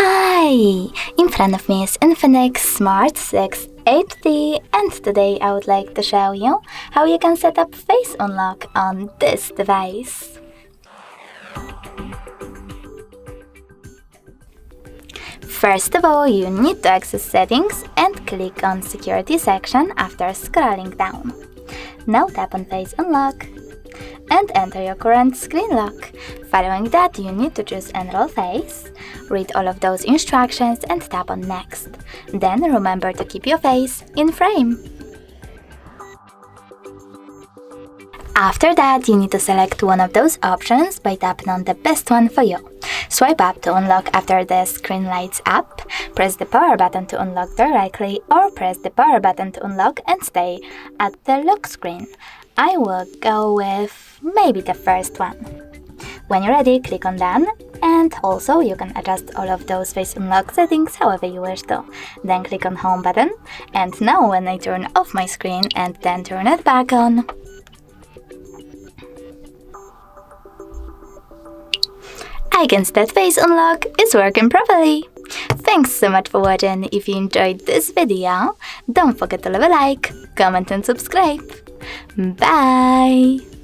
Hi! In front of me is Infinix Smart 6 HD, and today I would like to show you how you can set up face unlock on this device. First of all, you need to access Settings and click on Security section after scrolling down. Now tap on Face Unlock and enter your current screen lock. Following that, you need to choose Enroll Face, read all of those instructions and tap on Next. Then remember to keep your face in frame. After that, you need to select one of those options by tapping on the best one for you. Swipe up to unlock after the screen lights up, press the power button to unlock directly, or press the power button to unlock and stay at the lock screen. I will go with maybe the first one. When you're ready, click on Done, and also you can adjust all of those face unlock settings however you wish to. Then click on Home button, and now when I turn off my screen and then turn it back on, I can see that face unlock is working properly. Thanks so much for watching. If you enjoyed this video, don't forget to leave a like, comment and subscribe. Bye!